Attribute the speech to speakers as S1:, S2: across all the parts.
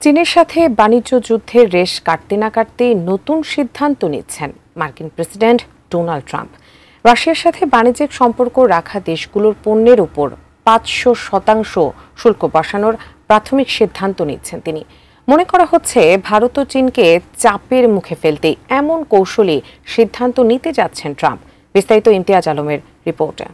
S1: চীনের সাথে বাণিজ্য যুদ্ধের রেশ কাটতে না কাটতেই নতুন সিদ্ধান্ত নিচ্ছেন মার্কিন প্রেসিডেন্ট ডোনাল্ড ট্রাম্প। রাশিয়ার সাথে বাণিজ্যিক সম্পর্ক রাখা দেশগুলোর পণ্যের উপর ৫০০% শুল্ক বসানোর প্রাথমিক সিদ্ধান্ত নিচ্ছেন তিনি। মনে করা হচ্ছে ভারত ও চীনকে চাপের মুখে ফেলতে এমন কৌশলী সিদ্ধান্ত নিতে যাচ্ছেন ট্রাম্প। বিস্তারিত ইমতিয়াজ আলমের রিপোর্টে।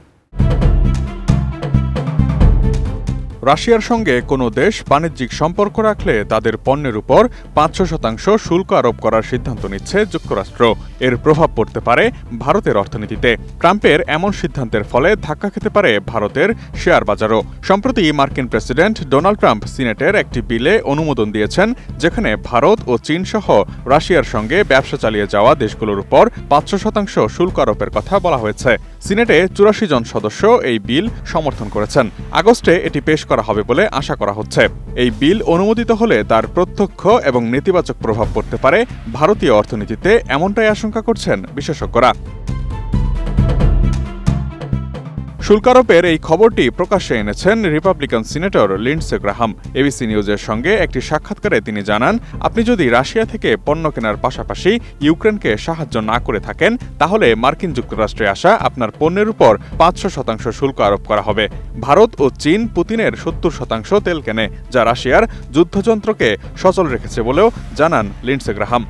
S2: রাশিয়ার সঙ্গে কোনো দেশ বাণিজ্যিক সম্পর্ক রাখলে তাদের পণ্যের উপর ৫০০% শুল্ক আরোপ করার সিদ্ধান্ত নিচ্ছে যুক্তরাষ্ট্র। এর প্রভাব পড়তে পারে ভারতের অর্থনীতিতে। ট্রাম্পের এমন সিদ্ধান্তের ফলে ধাক্কা খেতে পারে ভারতের শেয়ার বাজারও। সম্প্রতি মার্কিন প্রেসিডেন্ট ডোনাল্ড ট্রাম্প সিনেটের একটি বিলে অনুমোদন দিয়েছেন, যেখানে ভারত ও চীন সহ রাশিয়ার সঙ্গে ব্যবসা চালিয়ে যাওয়া দেশগুলোর উপর ৫০০% শুল্ক আরোপের কথা বলা হয়েছে। সিনেটে ৮৪ জন সদস্য এই বিল সমর্থন করেছেন। আগস্টে এটি পেশ করা হবে বলে আশা করা হচ্ছে। এই বিল অনুমোদিত হলে তার প্রত্যক্ষ এবং নেতিবাচক প্রভাব পড়তে পারে ভারতীয় অর্থনীতিতে, এমনটাই আশঙ্কা করছেন বিশেষজ্ঞরা। শুল্কারোপের এই খবরটি প্রকাশ্যে এনেছেন Republican senator Lindsey Graham. ABC নিউজের সঙ্গে একটি সাক্ষাৎকারে তিনি জানান, আপনি যদি রাশিয়া থেকে পণ্য কেনার পাশাপাশি ইউক্রেনকে সাহায্য না করে থাকেন, তাহলে মার্কিন যুক্তরাষ্ট্রে আসা আপনার পণ্যের উপর ৫০০% শুল্ক আরোপ করা হবে। ভারত ও চীন পুতিনের ৭০% তেল কেনে, যা রাশিয়ার যুদ্ধযন্ত্রকে সচল রেখেছে বলেও জানান লিন্ডসে গ্রাহাম।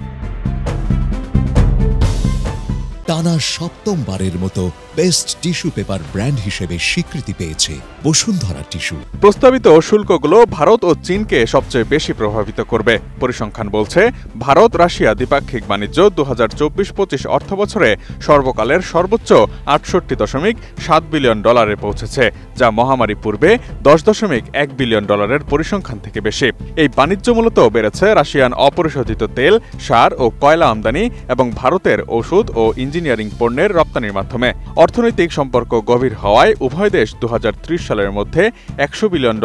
S3: টানা সপ্তমবারের মতো বেস্ট টিস্যু পেপার ব্র্যান্ড হিসেবে স্বীকৃতি পেয়েছে বসুন্ধরা টিস্যু।
S2: প্রস্তাবিত শুল্কগুলো ভারত ও চীনকে সবচেয়ে বেশি প্রভাবিত করবে। পরিসংখ্যান বলছে, ভারত রাশিয়া দ্বিপাক্ষিক বাণিজ্য ২০২৪-২৫ অর্থবছরে সর্বকালের সর্বোচ্চ $৬৮.৭ বিলিয়ন পৌঁছেছে, যা মহামারী পূর্বে $১০.১ বিলিয়ন পরিসংখ্যান থেকে বেশি। এই বাণিজ্য মূলত বেড়েছে রাশিয়ান অপরিশোধিত তেল, সার ও কয়লা আমদানি এবং ভারতের ওষুধ ও ইঞ্জিনিয়ারিং পণ্যের রপ্তানির মাধ্যমে। অর্থনৈতিক সম্পর্ক গভীর হওয়ায় উভয় দেশ ২০৩০ সালের মধ্যে $১০০ বিলিয়ন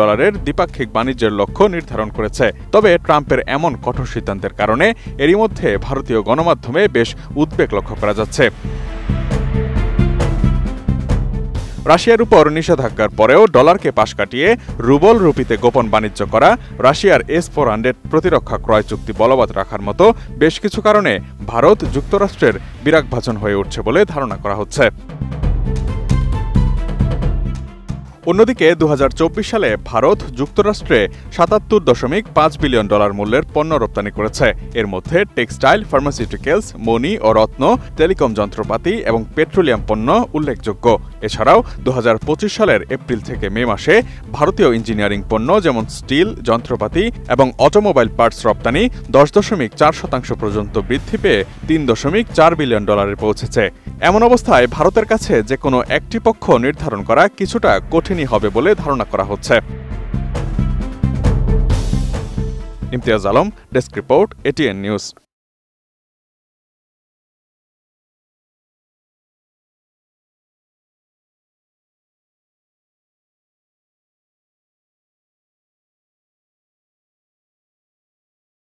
S2: দ্বিপাক্ষিক বাণিজ্যের লক্ষ্য নির্ধারণ করেছে। তবে ট্রাম্পের এমন কঠোর সিদ্ধান্তের কারণে এরই মধ্যে ভারতীয় গণমাধ্যমে বেশ উদ্বেগ লক্ষ্য করা যাচ্ছে। রাশিয়ার উপর নিষেধাজ্ঞার পরেও ডলারকে পাশ কাটিয়ে রুবল রুপিতে গোপন বাণিজ্য করা, রাশিয়ার S-400 প্রতিরক্ষা ক্রয় চুক্তি বলবৎ রাখার মতো বেশ কিছু কারণে ভারত যুক্তরাষ্ট্রের বিরাগভাজন হয়ে উঠছে বলে ধারণা করা হচ্ছে। অন্যদিকে ২০২৪ সালে ভারত যুক্তরাষ্ট্রে $৭৭.৫ বিলিয়ন মূল্যের পণ্য রপ্তানি করেছে। এর মধ্যে টেক্সটাইল, ফার্মাসিউটিক্যালস, মণি ও রত্ন, টেলিকম যন্ত্রপাতি এবং পেট্রোলিয়াম পণ্য উল্লেখযোগ্য। এছাড়াও ২০২৫ সালের এপ্রিল থেকে মে মাসে ভারতীয় ইঞ্জিনিয়ারিং পণ্য যেমন স্টিল, যন্ত্রপাতি এবং অটোমোবাইল পার্টস রপ্তানি ১০.৪% পর্যন্ত বৃদ্ধি পেয়ে $৩.৪ বিলিয়ন পৌঁছেছে। এমন অবস্থায় ভারতের কাছে যে কোনো একটি পক্ষ নির্ধারণ করা কিছুটা কঠিনই হবে বলে ধারণা করা হচ্ছে। Imtiaz Alam, desk report, ATN news.